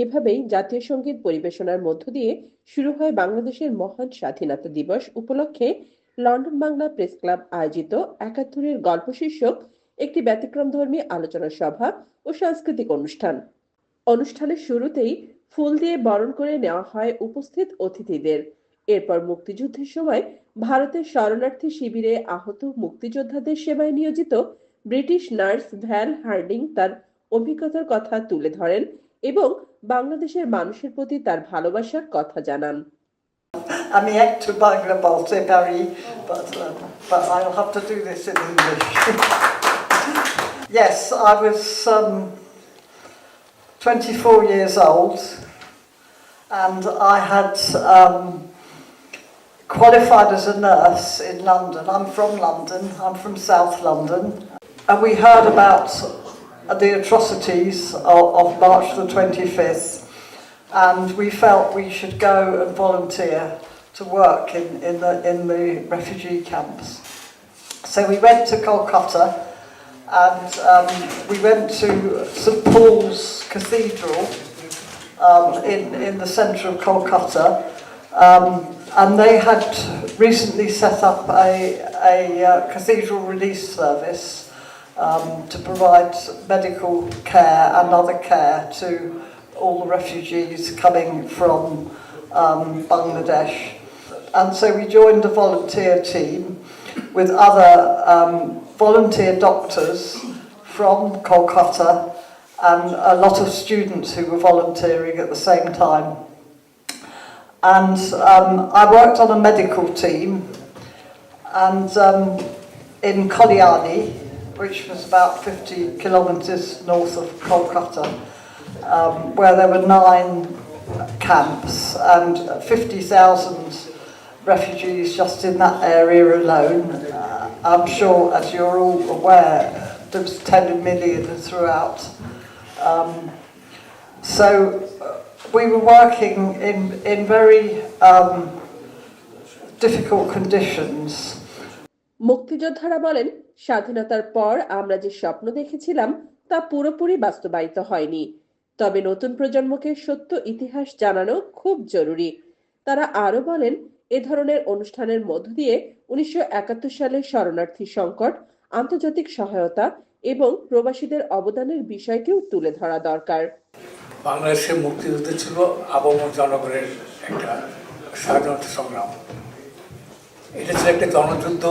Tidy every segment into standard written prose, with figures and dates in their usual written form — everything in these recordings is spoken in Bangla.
এভাবেই জাতীয় সঙ্গীত পরিবেশনার মধ্য দিয়ে শুরু হয় বাংলাদেশের মহান স্বাধীনতা দিবস উপলক্ষে লন্ডন বাংলা প্রেস ক্লাব আয়োজিত ৭১-এর গল্প শীর্ষক একটি ব্যতিক্রমধর্মী আলোচনা সভা ও সাংস্কৃতিক অনুষ্ঠান। অনুষ্ঠানের শুরুতেই ফুল দিয়ে বরণ করে নেওয়া হয় উপস্থিত অতিথিদের। এরপর মুক্তিযুদ্ধের সময় ভারতের শরণার্থী শিবিরে আহত মুক্তিযোদ্ধাদের সেবায় নিয়োজিত ব্রিটিশ নার্স ভ্যাল হার্ডিং তার অভিজ্ঞতার কথা তুলে ধরেন এবং বাংলাদেশের মানুষের প্রতি তার ভালোবাসার কথা জানান। আমি একটু বাংলা বলতে পারি, but I'll have to do this in English. Yes, I was 24 years old and I had qualified as a nurse in London. I'm from London, I'm from South London, and we heard about the atrocities of March the 25th, and we felt we should go and volunteer to work in the refugee camps. So we went to Kolkata and we went to St Paul's Cathedral in the centre of Kolkata, and they had recently set up a cathedral release service to provide medical care and other care to all the refugees coming from Bangladesh. And so we joined a volunteer team with other volunteer doctors from Kolkata and a lot of students who were volunteering at the same time. And I worked on a medical team and in Kalyani, which was about 50 kilometres north of Kolkata, where there were 9 camps and 50,000 refugees just in that area alone. I'm sure, as you're all aware, there was 10 million throughout. So we were working in very difficult conditions. মুক্তিযোদ্ধারা বলেন, স্বাধীনতার পর আমরা যে স্বপ্ন দেখেছিলাম তা পুরোপুরি বাস্তবায়িত হয়নি, তবে নতুন প্রজন্মকে সত্য ইতিহাস জানানো খুব জরুরি। তারা আরো বলেন, এ ধরনের অনুষ্ঠানের মধ্য দিয়ে ১৯৭১ সালের শরণার্থী সংকট, আন্তর্জাতিক সহায়তা এবং প্রবাসীদের অবদানের বিষয়কেও তুলে ধরা দরকার। বাংলাদেশের মুক্তিযুদ্ধ ছিল আবহাওয়া জনগণের একটা স্বাধীনতা সংগ্রাম। এটা ছিল একটা জনযুদ্ধ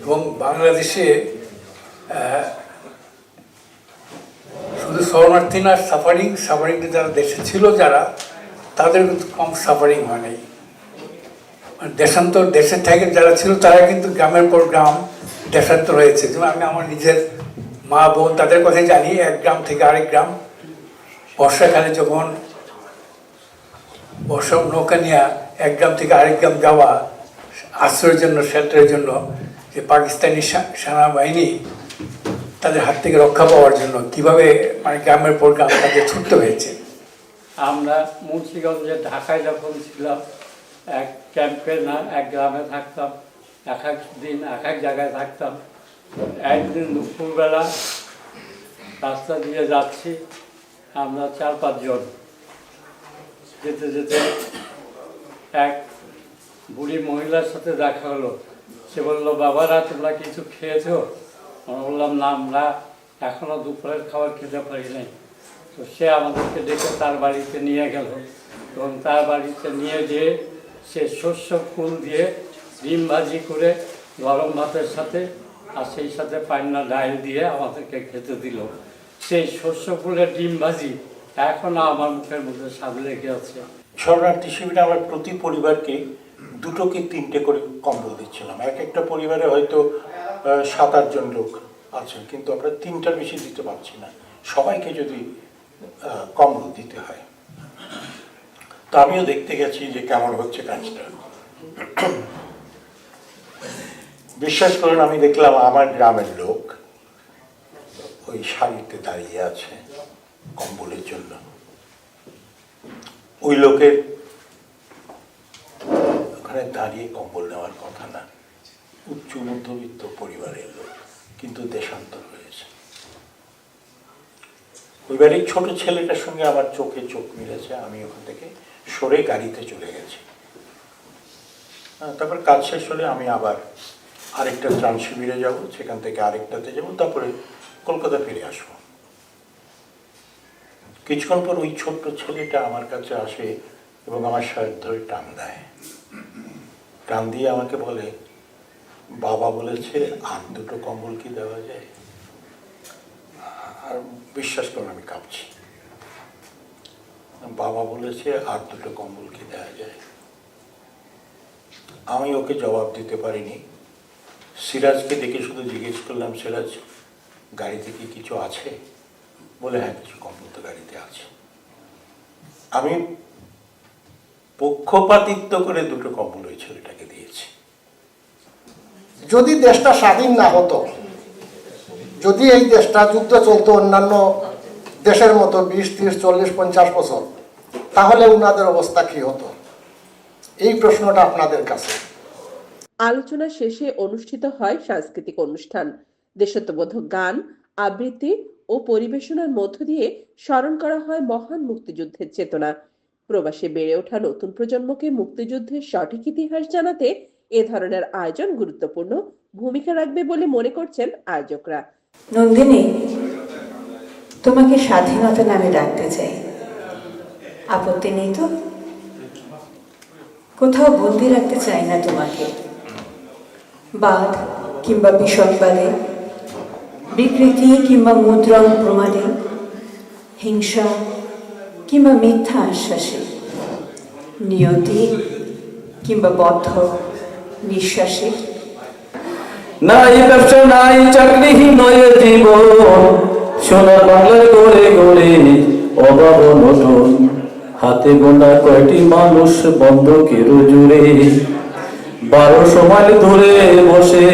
এবং বাংলাদেশে শুধু শরণার্থী না, সাফারিংটা যারা দেশে ছিল যারা, তাদের কিন্তু কম সাফারিং হয় নাই। দেশান্তর দেশের থেকে যারা ছিল তারা কিন্তু গ্রামের পর গ্রাম দেশান্তর হয়েছে। যেমন আমি আমার নিজের মা বোন তাদের কথাই জানি, এক গ্রাম থেকে আরেক গ্রাম। বর্ষাকালে যখন বর্ষা নৌকা নিয়ে এক গ্রাম থেকে আরেক গ্রাম যাওয়া আশ্রয়ের জন্য, শেল্টারের জন্য, যে পাকিস্তানি সেনাবাহিনী তাদের হাত থেকে রক্ষা পাওয়ার জন্য কীভাবে মানে গ্রামের পর গ্রাম তাদের ছুটতে হয়েছে। আমরা মুন্সিগঞ্জে ঢাকায় যখন ছিলাম, এক ক্যাম্পে না এক গ্রামে থাকতাম, এক এক দিন এক এক জায়গায় থাকতাম। একদিন দুপুরবেলা রাস্তা দিয়ে যাচ্ছি আমরা 4-5 জন, যেতে যেতে এক বুড়ি মহিলার সাথে দেখা হলো। সে বললো, বাবারা তোমরা কিছু খেয়েছো? আমরা বললাম না, আমরা এখনও দুপুরের খাবার খেতে পারি নাই। তো সে আমাদেরকে ডেকে তার বাড়িতে নিয়ে গেল এবং তার বাড়িতে নিয়ে যেয়ে সে শস্য ফুল দিয়ে ডিম ভাজি করে গরম ভাতের সাথে আর সেই সাথে পান্না ডাল দিয়ে আমাদেরকে খেতে দিল। সেই শস্য ফুলের ডিম ভাজি এখনো আমার মুখের মধ্যে স্বাদ লেগে আছে। শরণার্থী শিবিরে আমরা প্রতি পরিবারকে 2 কি 3টে করে কম্বল দিচ্ছিলাম। এক একটা পরিবারে হয়তো 7-8 জন লোক আছেন, কিন্তু আমরা 3টার বেশি দিতে পারছি না, সবাইকে যদি কম্বল দিতে হয়। তো আমিও দেখতে গেছি যে কেমন হচ্ছে কাজটা। বিশ্বাস করুন, আমি দেখলাম আমার গ্রামের লোক ওই সারিতে দাঁড়িয়ে আছে কম্বলের জন্য। ওই লোকের ওখানে দাঁড়িয়ে কম্বল নেওয়ার কথা না, উচ্চ মধ্যবিত্ত পরিবারের লোক, কিন্তু দেশান্তর হয়েছে। ওই বাড়ির ছোট ছেলেটার সঙ্গে আমার চোখে চোখ মিলেছে, আমি ওখান থেকে সরে গাড়িতে চলে গেছি। তারপর কাজ শেষ হলে আমি আবার আরেকটা ত্রাণ শিবিরে যাব, সেখান থেকে আরেকটাতে যাব, তারপরে কলকাতা ফিরে আসবো। কিছুক্ষণ পর ওই ছোট্ট ছেলেটা আমার কাছে আসে এবং আমার শার্ট ধরে টান দেয়। টান দিয়ে আমাকে বলে, বাবা বলেছে আর 2টো কম্বল কি দেওয়া যায়? আর বিশ্বাস করুন, আমি কাঁপছি। বাবা বলেছে আর 2টো কম্বল কি দেওয়া যায়? আমি ওকে জবাব দিতে পারিনি। সিরাজকে দেখে শুধু জিজ্ঞেস করলাম, সিরাজ, গাড়িতে কি কিছু আছে? বলে, হ্যাঁ, কিছু কম্বল তো গাড়িতে আছে। আমি পক্ষপাতিত্ব করে 2টো কম্বল ওই ছেলেটাকে দিয়েছি। যদি দেশটা স্বাধীন না হতো, যদি এই দেশটা যুদ্ধ চলতো অন্যান্য দেশের মতো 20, 30, 40, 50 বছর, তাহলে উনাদের অবস্থা কি হতো? এই প্রশ্নটা আপনাদের কাছে। আলোচনা শেষে অনুষ্ঠিত হয় সাংস্কৃতিক অনুষ্ঠান। দেশাত্মবোধক গান, আবৃত্তি ও পরিবেশনার মধ্য দিয়ে স্মরণ করা হয় মহান মুক্তিযুদ্ধের চেতনা। প্রবাসে বেড়ে ওঠা নতুন প্রজন্মকে মুক্তিযুদ্ধের সঠিক ইতিহাস জানাতে এ ধরনের আয়োজন গুরুত্বপূর্ণ ভূমিকা রাখবে বলে মনে করছেন আয়োজকরা। নন্দিনী, তোমাকে স্বাধীনতা নামে ডাকতে চাই, আপত্তি নেই তো? কোথাও বন্দি রাখতে চাই না তোমাকে। বাদ কিংবা বিষদবাদে, বিকৃতি কিংবা মুদ্রণ প্রমাদে, হিংসা কিংবা মিথ্যা আশ্বাসে, নিয়তি কিংবা বদ্ধ নিঃশ্বাসে। নাই ব্যবসা নাই চাকরিহীন নয় জীবন, সোনার বাংলার গড়ে গড়ে অভাব নতুন, হাতে গোনা কয়টি মানুষ বন্ধকের জুড়ে, 1200 মাইল ধরে বসে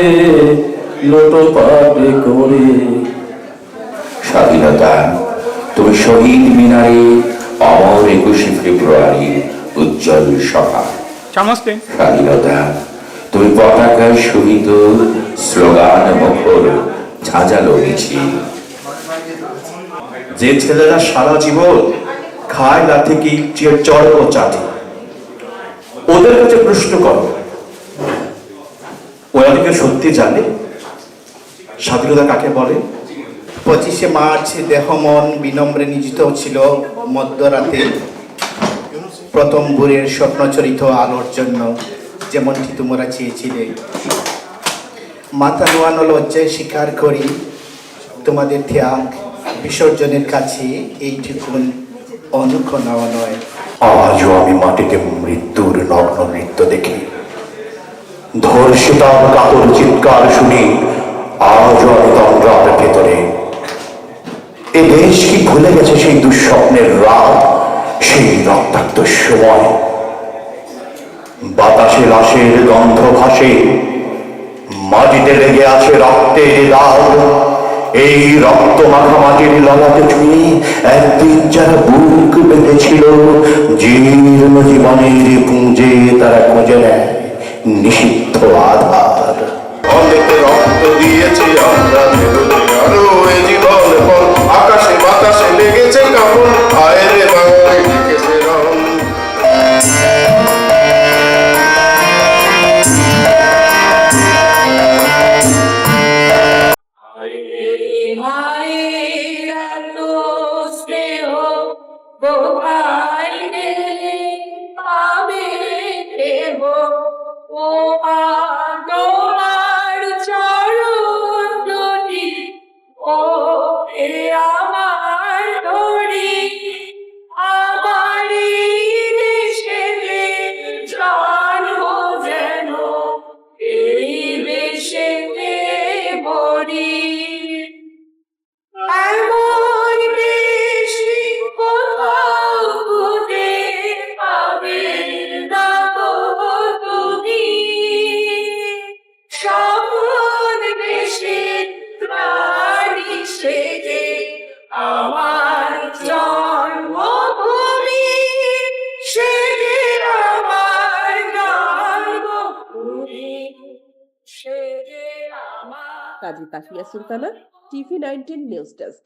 লোটো পাবে করে। স্বাধীনতা, তুমি শহীদ মিনারে অমর 21শে ফেব্রুয়ারি উজ্জ্বল সভা। স্বাধীনতা, তুমি পতাকায় শহীদ স্লোগান মুখর ঝাঁঝালো মিছিল। যে ছেলেরা সারা জীবন খায় লাথি কি চড় ও চাটি, ওদের কাছে প্রশ্ন করো, ওরা কি সত্যি জানে স্বাধীনতা কাকে বলে? 25শে মার্চ দেহ মন বিনম্রে নিজিত ছিল মধ্যরাতে প্রথম ভোরের স্বপ্নচরিত আলোর জন্য, যেমনটি তোমরা চেয়েছিলে। মাথা নোয়ানো লজ্জায় স্বীকার করি তোমাদের ত্যাগ বিসর্জনের কাছে এইটুকুন অনুক্ষ নেওয়া নয়। আজও আমি মাটিতে মৃত্যুর নগ্ন নৃত্য দেখি, ধর্ষিতার কাতর চিৎকার শুনি আজও আমি তন্দ্রার ভেতরে। এ দেশ কি ভুলে গেছে সেই দুঃস্বপ্নের রাত, সেই রক্তাক্ত সময়? বাতাসে লাশের গন্ধ ভাসে, মাটিতে লেগে আছে রক্তের দাগ। এই রক্ত মাখা মাটির ললাটে ছুঁয়ে একদিন যারা বুক বেঁধেছিল, জীর্ণ জীবনের পুঞ্জে তারা খুঁজে নেয় নিষিদ্ধ আধার। অনেক রক্ত দিয়েছি আমরা, আরো এ জীবন পর আকাশে বাতাসে লেগেছে কাপড়, আয়ের বাংলায় লিখেছে রং। ও এ আমার দড়ি কাজী Tafia Sultana, TV19 news desk.